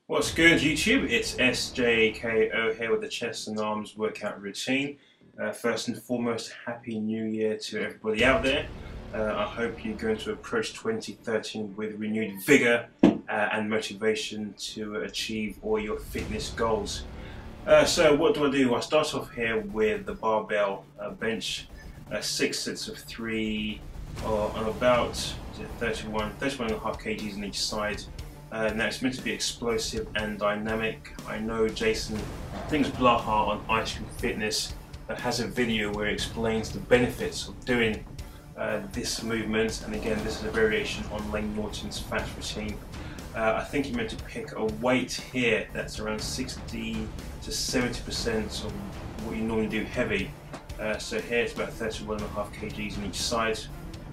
What's good, YouTube? It's SJKO here with the chest and arms workout routine. First and foremost, Happy New Year to everybody out there. I hope you're going to approach 2013 with renewed vigour and motivation to achieve all your fitness goals. So what do? I start off here with the barbell bench, 6 sets of 3 on about 31.5 kgs on each side. Now it's meant to be explosive and dynamic. I know Jason, I think it's Blaha on Ice Cream Fitness, has a video where he explains the benefits of doing this movement, and again this is a variation on Layne Norton's PHAT routine. I think you're meant to pick a weight here that's around 60 to 70% of what you normally do heavy. So here it's about 31.5 kgs on each side,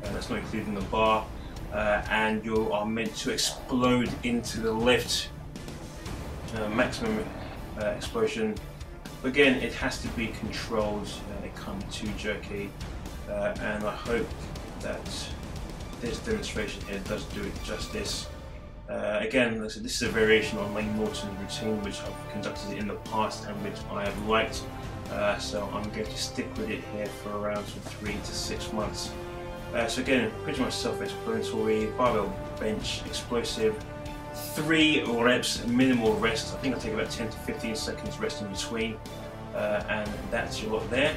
that's not including the bar. And you are meant to explode into the lift, maximum explosion. Again, it has to be controlled, it can't be too jerky, and I hope that this demonstration here does do it justice. Again, this is a variation on Layne Norton's routine, which I've conducted in the past and which I have liked, so I'm going to stick with it here for around 3 to 6 months. So again, pretty much self-explanatory. Barbell bench, explosive, 3 reps, minimal rest. I think I take about 10 to 15 seconds rest in between, and that's your lot there.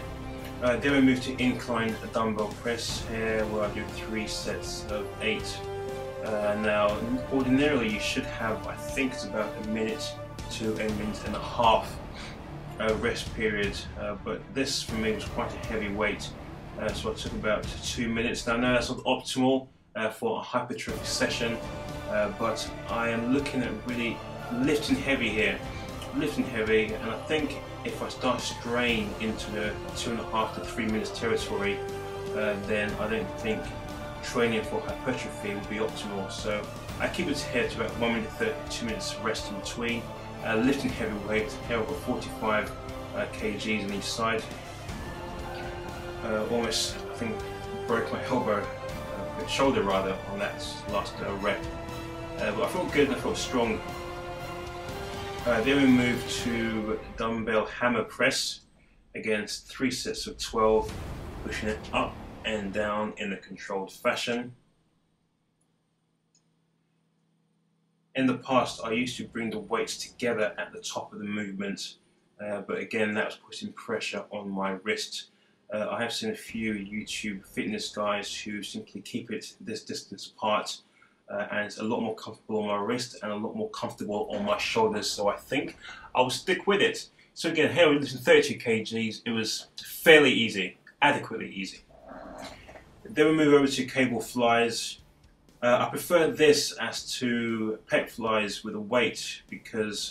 Then we move to incline dumbbell press here, where I do 3 sets of 8. Now, ordinarily you should have, I think it's about a minute to a minute and a half rest period, but this for me was quite a heavy weight. So I took about 2 minutes. Now, no, that's not optimal for a hypertrophy session, but I am looking at really lifting heavy here, and I think if I start straying into the 2.5 to 3 minutes territory, then I don't think training for hypertrophy will be optimal. So I keep it here to about 1 minute 30, 2 minutes rest in between, lifting heavy weight. Here I've got 45 kgs on each side. Almost, I think, broke my elbow, shoulder rather, on that last rep. But I felt good and I felt strong. Then we move to dumbbell hammer press. Again, 3 sets of 12, pushing it up and down in a controlled fashion. In the past, I used to bring the weights together at the top of the movement, but again, that was putting pressure on my wrist. I have seen a few YouTube fitness guys who simply keep it this distance apart, and it's a lot more comfortable on my wrist and a lot more comfortable on my shoulders, so I think I'll stick with it. So again, here we're lifting 32 kgs, it was fairly easy, adequately easy. Then we move over to cable flies. I prefer this as to pec flies with a weight,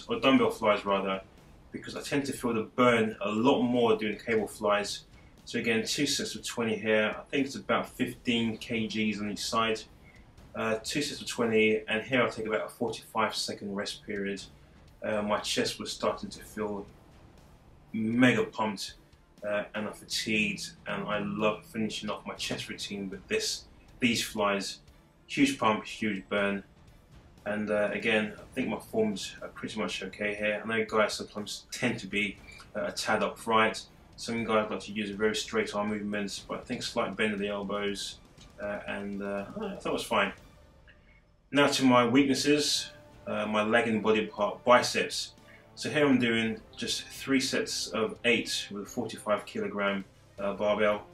or dumbbell flies rather, because I tend to feel the burn a lot more doing cable flies. So again, 2 sets of 20 here. I think it's about 15 kgs on each side. 2 sets of 20, and here I'll take about a 45-second rest period. My chest was starting to feel mega pumped, and I'm fatigued, and I love finishing off my chest routine with these flies. Huge pump, huge burn, and again, I think my forms are pretty much okay here. I know guys sometimes tend to be a tad upright. Some guys like to use a very straight arm movements, but I think slight bend of the elbows, and I thought it was fine. Now to my weaknesses, my leg and body part, biceps. So here I'm doing just 3 sets of 8 with a 45 kilogram barbell.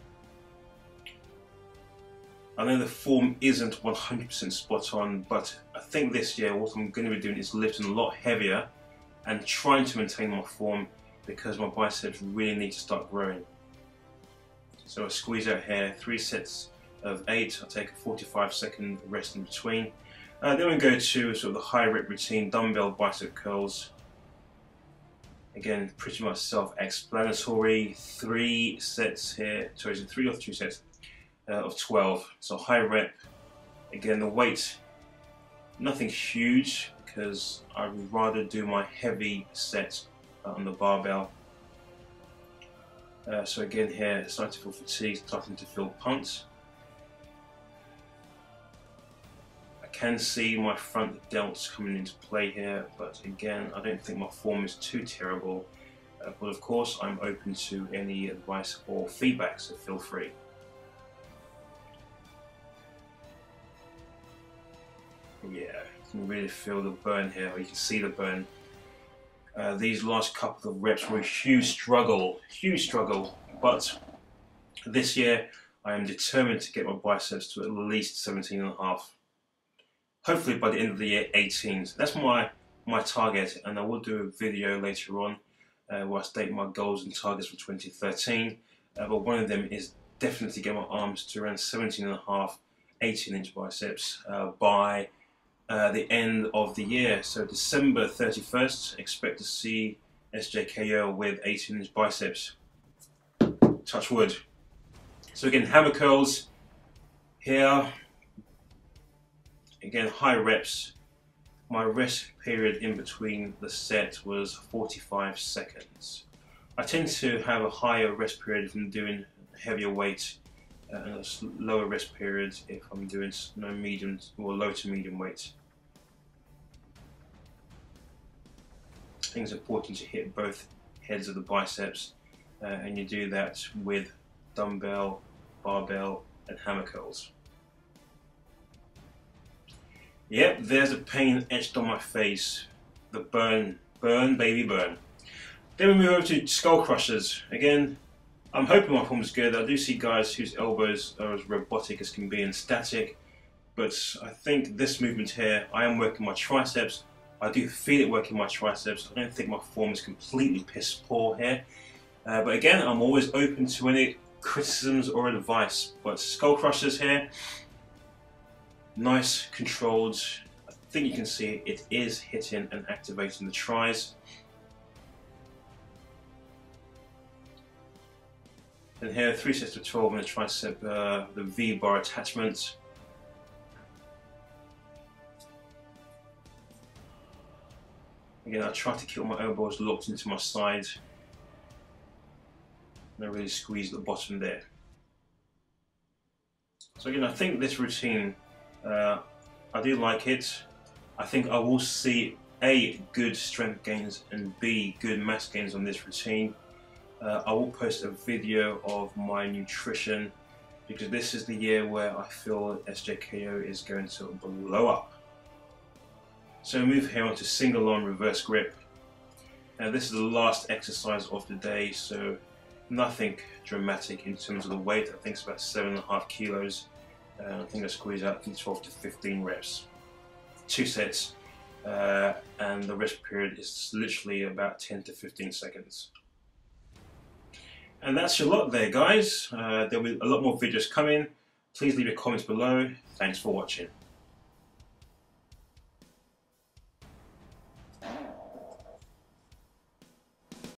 I know the form isn't 100% spot on, but I think this year what I'm going to be doing is lifting a lot heavier and trying to maintain my form, because my biceps really need to start growing. So I squeeze out here, 3 sets of 8, I'll take a 45-second rest in between. Then we go to sort of the high rep routine, dumbbell bicep curls. Again, pretty much self-explanatory, 3 sets here, sorry, is it 3 or 2 sets of 12. So high rep, again the weight, nothing huge, because I would rather do my heavy set on the barbell. So again here, starting to feel fatigued, starting to feel pumped. I can see my front delts coming into play here, but again, I don't think my form is too terrible. But of course, I'm open to any advice or feedback, so feel free. Yeah, you can really feel the burn here, or you can see the burn. These last couple of reps were a huge struggle, but this year I am determined to get my biceps to at least 17.5. Hopefully by the end of the year, 18. So that's my target, and I will do a video later on where I state my goals and targets for 2013. But one of them is definitely to get my arms to around 17.5, 18-inch biceps by the end of the year. So December 31st, expect to see SJKO with 18-inch biceps. Touch wood. So again, hammer curls here. Again, high reps. My rest period in between the set was 45 seconds. I tend to have a higher rest period if I'm doing heavier weight and a lower rest period if I'm doing medium or low to medium weight. I think it's important to hit both heads of the biceps, and you do that with dumbbell, barbell and hammer curls. Yep, there's the pain etched on my face. The burn, baby burn. Then we move over to skull crushers. Again, I'm hoping my form is good. I do see guys whose elbows are as robotic as can be and static, but I think this movement here, I am working my triceps. I do feel it working my triceps. I don't think my form is completely piss poor here. But again, I'm always open to any criticisms or advice. But skull crushers here, nice, controlled. I think you can see it is hitting and activating the tris. And here, 3 sets of 12 on the tricep, the V-bar attachment. Again, I try to keep my elbows locked into my side. And I really squeeze the bottom there. So again, I think this routine, I do like it. I think I will see A, good strength gains, and B, good mass gains on this routine. I will post a video of my nutrition because this is the year where I feel SJKO is going to blow up. So we move here on to single arm reverse grip. Now this is the last exercise of the day, so nothing dramatic in terms of the weight. I think it's about 7.5 kilos. I think I squeeze out 12 to 15 reps. 2 sets, and the rest period is literally about 10 to 15 seconds. And that's your lot there, guys. There'll be a lot more videos coming. Please leave your comments below. Thanks for watching.